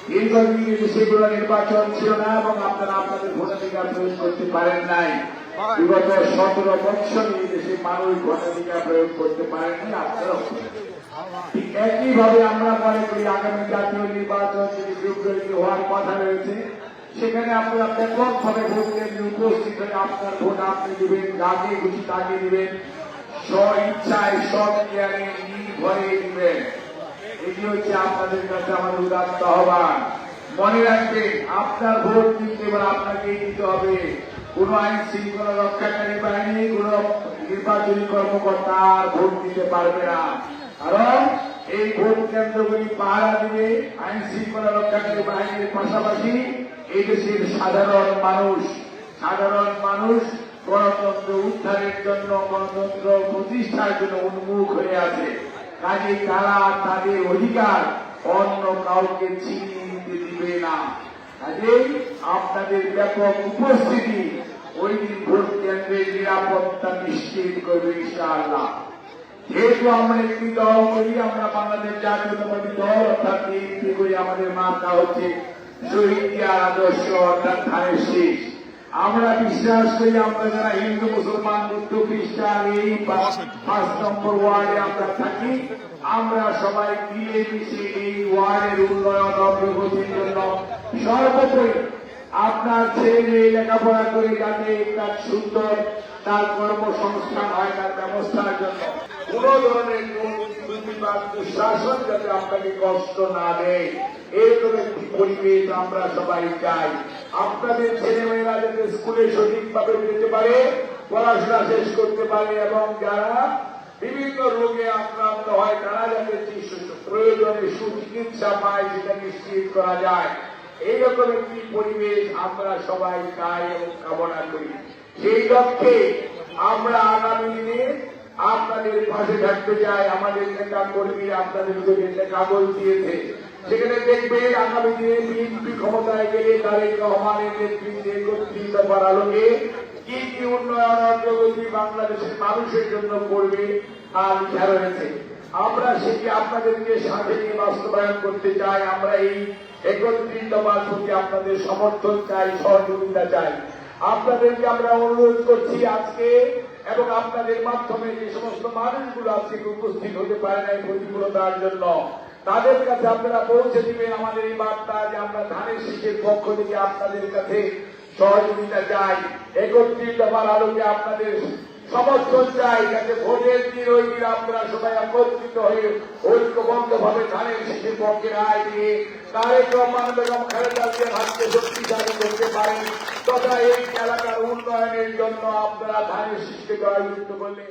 দীর্ঘদিন সেগুলো নির্বাচন ছিল না এবং আপনারা আপনাদের ভোটাধিকার প্রয়োগ করতে পারেন নাই। বিগত 17 বছর এই দেশে মানুষ ভোটাধিকার প্রয়োগ করতে পারেননি, আপনারাও। ঠিক একইভাবে আমরা মনে করি আগামী জাতীয় নির্বাচন যদি বিপ্লবী হওয়ার কথা রয়েছে, সেখানে আপনারা ব্যাপকভাবে ভোট কেন্দ্রে উপস্থিত হয়ে আপনার ভোট আপনি দিবেন, যাকে খুশি তাকে দিবেন, স্ব ইচ্ছায় সব জ্ঞানে নির্ভরে দিবেন। এটি হচ্ছে আপনাদের কাছে আমাদের উদাত্ত আহ্বান। মনে রাখবেন, আপনার ভোট দিতে এবার আপনাকেই দিতে হবে। কোন আইন শৃঙ্খলা রক্ষাকারী বাহিনী, কোন নির্বাচনী কর্মকর্তা ভোট দিতে পারবে না। কারণ এই ভোট কেন্দ্রগুলি পাহারা দিবে আইন শৃঙ্খলা রক্ষাকারী বাহিনীর পাশাপাশি এই দেশের সাধারণ মানুষ গণতন্ত্র উদ্ধারের জন্য, গণতন্ত্র প্রতিষ্ঠার জন্য উন্মুখ হয়ে আছে। কাজে তারা তাদের অধিকার অন্য কাউকে ছিনিয়ে নিতে দিবে না। কাজেই আপনাদের ব্যাপক উপস্থিতি ওই দিন ভোট কেন্দ্রের নিরাপত্তা নিশ্চিত করবে ইনশাআল্লাহ। যেহেতু আমরা একটি দল করি, আমরা বাংলাদেশ জাতীয়তাবাদী দল অর্থাৎ বিএনপি করি, আমাদের মার্কা হচ্ছে শহীদ জিয়ার আদর্শ অর্থাৎ ধানের শীষ। আমরা বিশ্বাস করি আমরা যারা হিন্দু, মুসলমান, বৌদ্ধ, খ্রিস্টান এই 5 নম্বর ওয়ার্ডে আমরা থাকি, আমরা সবাই মিলেমিশে এই ওয়ার্ডের উন্নয়ন অগ্রগতির জন্য সর্বোপরি আপনার ছেলে লেখাপড়া করে যাতে তার সুন্দর তার কর্মসংস্থান হয় তার ব্যবস্থার জন্য কোন ধরনের দুঃশাসন যাতে আপনাকে কষ্ট না দেয়, এরকম একটি পরিবেশ আমরা সবাই চাই। আপনাদের ছেলেমেয়েরা যাতে স্কুলে সঠিকভাবে যেতে পারে, পড়াশোনা শেষ করতে পারে এবং যারা বিভিন্ন রোগে আক্রান্ত হয় তারা যাতে প্রয়োজনে সুচিকিৎসা পায় সেটা নিশ্চিত করা যায়, এইরকম একটি পরিবেশ আমরা সবাই চাই এবং কামনা করি। সেই লক্ষ্যে আমরা আগামী দিনে আপনাদের পাশে থাকতে চাই। আমাদের নেতা কর্মীরা আপনাদেরকে যে কাগজ দিয়েছে, সেখানে দেখবেন আগামী দিনে বিএনপি ক্ষমতায় গেলে তারেক রহমানের নেতৃত্বে 31 দফার আলোকে কি কি উন্নয়ন অগ্রগতি বাংলাদেশের মানুষের জন্য করবে তা লেখা রয়েছে। আমরা সেটি আপনাদেরকে সাথে নিয়ে বাস্তবায়ন করতে চাই। আমরা এই 31 দফার প্রতি আপনাদের সমর্থন চাই, সহযোগিতা চাই। আপনাদেরকে আমরা অনুরোধ করছি আজকে এবং আপনাদের মাধ্যমে যে সমস্ত মানুষগুলো আজকে উপস্থিত হতে পারে না এই প্রতিকূলতার জন্য, তাদের কাছে আপনারা পৌঁছে দিবেন আমাদের এই বার্তা যে আমরা ধানের শীষের পক্ষ থেকে আপনাদের কাছে সহযোগিতা চাই। 31 দফার আলোকে আপনাদের সমর্থন চাই, যাতে ভোটের দিন ওই দিন আমরা সবাই একত্রিত হয়ে ঐক্যবদ্ধভাবে ধানের শীষের পক্ষে রায় দিয়ে তারেক রহমান বেগম খালেদা জিয়ার হাতকে শক্তিশালী করতে পারেন তথা এই এলাকার উন্নয়নের জন্য আপনারা ধানের শীষকে জয়যুক্ত করলে